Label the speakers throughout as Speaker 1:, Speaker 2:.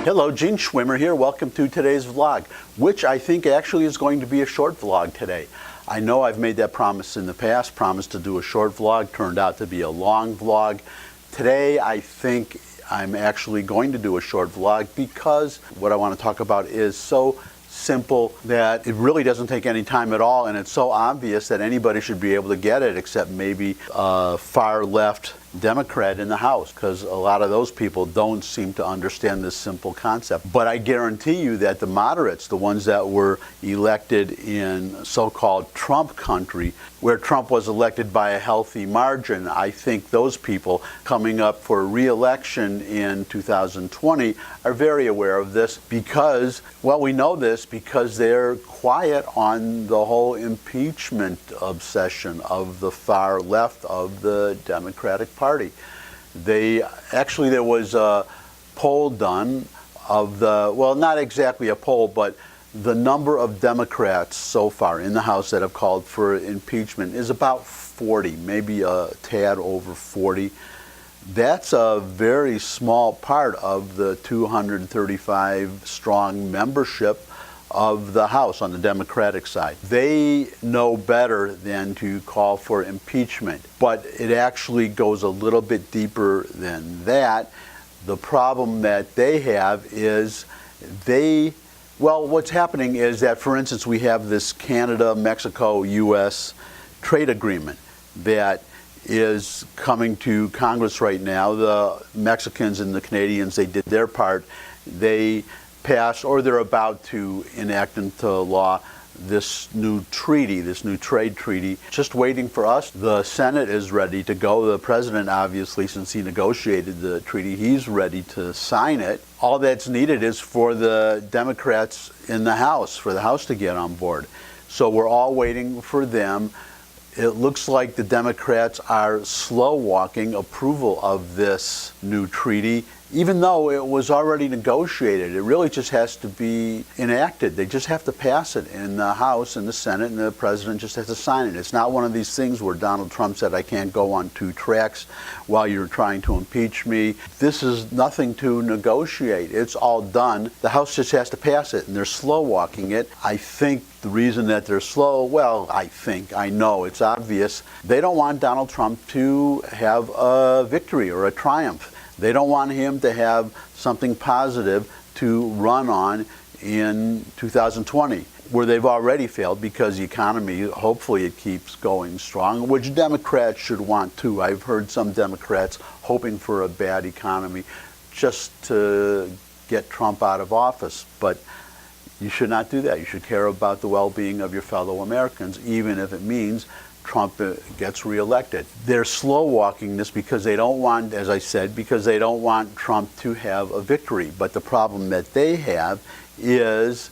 Speaker 1: Hello, Gene Schwimmer here. Welcome to today's vlog, which I think actually is going to be a short vlog today. I know I've made that promise in the past, promised to do a short vlog, turned out to be a long vlog. Today I think I'm actually going to do a short vlog because what I want to talk about is so simple that it really doesn't take any time at all, and it's so obvious that anybody should be able to get it except maybe a far left Democrat in the House, because a lot of those people don't seem to understand this simple concept. But I guarantee you that the moderates, the ones that were elected in so-called Trump country, where Trump was elected by a healthy margin, I think those people coming up for re-election in 2020 are very aware of this because, well, we know this because they're quiet on the whole impeachment obsession of the far left of the Democratic Party. There was a poll done of the, well, not exactly a poll, but the number of Democrats so far in the House that have called for impeachment is about 40, maybe a tad over 40. That's a very small part of the 235 strong membership of the House on the Democratic side. They know better than to call for impeachment, but it actually goes a little bit deeper than that. The problem that they have is what's happening is that, for instance, we have this Canada, Mexico, U.S. trade agreement that is coming to Congress right now. The Mexicans and the Canadians, they did their part. They passed, or they're about to enact into law, this new treaty, this new trade treaty, just waiting for us. The Senate is ready to go. The president, obviously, since he negotiated the treaty, he's ready to sign it. All that's needed is for the Democrats in the House, for the House to get on board. So we're all waiting for them. It looks like the Democrats are slow-walking approval of this new treaty, even though it was already negotiated. It really just has to be enacted. They just have to pass it in the House and the Senate, and the president just has to sign it. It's not one of these things where Donald Trump said, I can't go on two tracks while you're trying to impeach me. This is nothing to negotiate. It's all done. The House just has to pass it, and they're slow-walking it. I think the reason that they're slow, well, I know, it's obvious. They don't want Donald Trump to have a victory or a triumph. They don't want him to have something positive to run on in 2020, where they've already failed because the economy, hopefully it keeps going strong, which Democrats should want too. I've heard some Democrats hoping for a bad economy just to get Trump out of office. But you should not do that. You should care about the well-being of your fellow Americans, even if it means Trump gets reelected. They're slow-walking this because they don't want, as I said, because they don't want Trump to have a victory. But the problem that they have is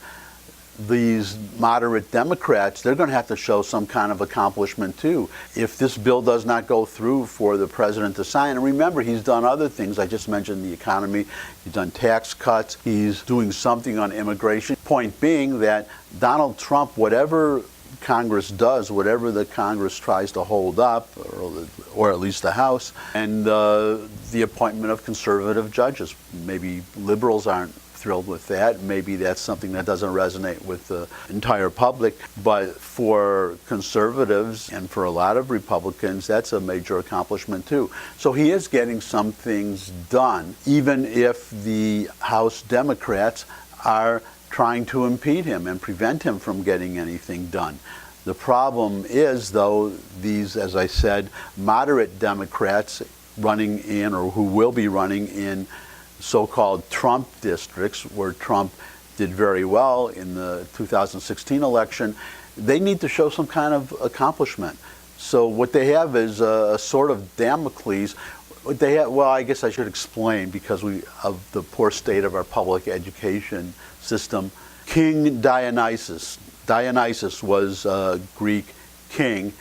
Speaker 1: these moderate Democrats, they're going to have to show some kind of accomplishment too. If this bill does not go through for the president to sign, and remember, he's done other things. I just mentioned the economy. He's done tax cuts. He's doing something on immigration. Point being that Donald Trump, whatever Congress does, whatever the Congress tries to hold up, or at least the House, and the appointment of conservative judges. Maybe liberals aren't thrilled with that. Maybe that's something that doesn't resonate with the entire public. But for conservatives and for a lot of Republicans, that's a major accomplishment too. So he is getting some things done, even if the House Democrats are trying to impede him and prevent him from getting anything done. The problem is, though, these, as I said, moderate Democrats running in, or who will be running in, so-called Trump districts, where Trump did very well in the 2016 election, they need to show some kind of accomplishment. So what they have is a sword of Damocles. They have, well, I guess I should explain, because of the poor state of our public education system. King Dionysus was a Greek king,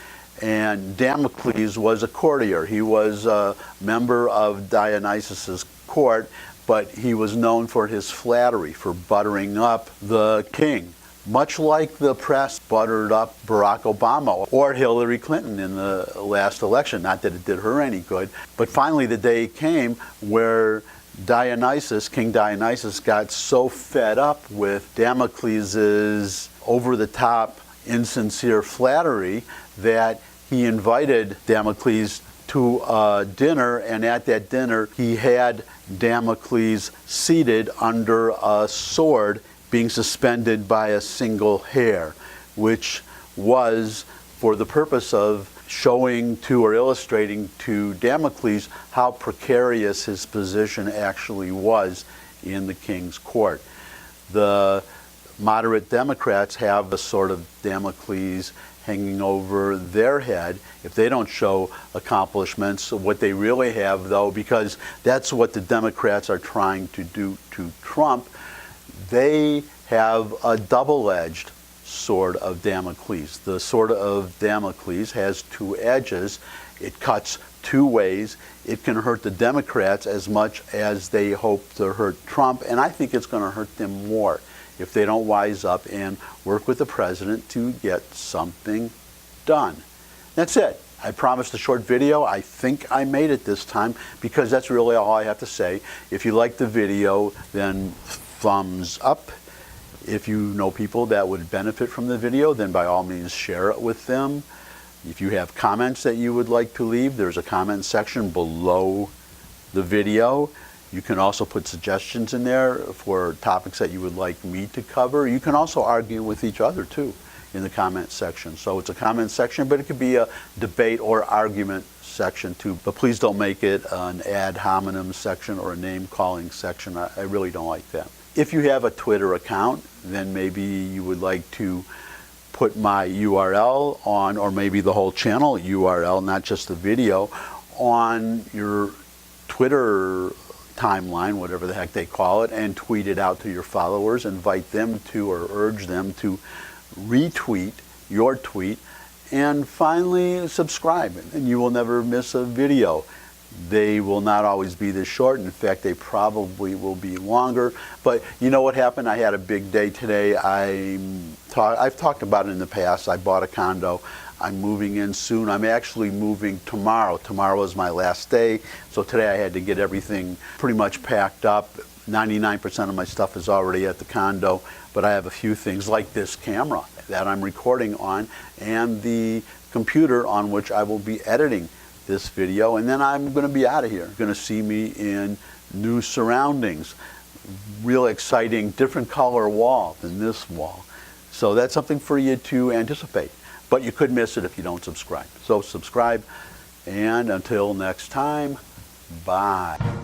Speaker 1: and Damocles was a courtier. He was a member of Dionysus's court, but he was known for his flattery, for buttering up the king. much like the press buttered up Barack Obama or Hillary Clinton in the last election. Not that it did her any good, but finally the day came where King Dionysus, got so fed up with Damocles's over-the-top, insincere flattery that he invited Damocles to a dinner, and at that dinner he had Damocles seated under a sword being suspended by a single hair, which was for the purpose of showing to or illustrating to Damocles how precarious his position actually was in the king's court. The moderate Democrats have a sword of Damocles hanging over their head if they don't show accomplishments. What they really have, though, because that's what the Democrats are trying to do to Trump, they have a double-edged Sword of Damocles. The Sword of Damocles has two edges. It cuts two ways. It can hurt the Democrats as much as they hope to hurt Trump, and I think it's going to hurt them more if they don't wise up and work with the president to get something done. That's it. I promised a short video. I think I made it this time, because that's really all I have to say. If you like the video, then thumbs up. If you know people that would benefit from the video, then by all means share it with them. If you have comments that you would like to leave, there's a comment section below the video. You can also put suggestions in there for topics that you would like me to cover. You can also argue with each other too in the comment section. So it's a comment section, but it could be a debate or argument section too. But please don't make it an ad hominem section or a name calling section. I really don't like that. If you have a Twitter account, then maybe you would like to put my URL on, or maybe the whole channel URL, not just the video, on your Twitter timeline, whatever the heck they call it, and tweet it out to your followers. Invite them to, or urge them to, retweet your tweet. And finally, subscribe, and you will never miss a video. They will not always be this short. In fact, they probably will be longer. But you know what happened? I had a big day today. I've talked about it in the past. I bought a condo. I'm moving in soon. I'm actually moving tomorrow. Tomorrow is my last day. So today I had to get everything pretty much packed up. 99% of my stuff is already at the condo. But I have a few things like this camera that I'm recording on, and the computer on which I will be editing this video, and then I'm going to be out of here. You're going to see me in new surroundings, real exciting, different color wall than this wall. So that's something for you to anticipate. But you could miss it if you don't subscribe. So subscribe, and until next time, bye.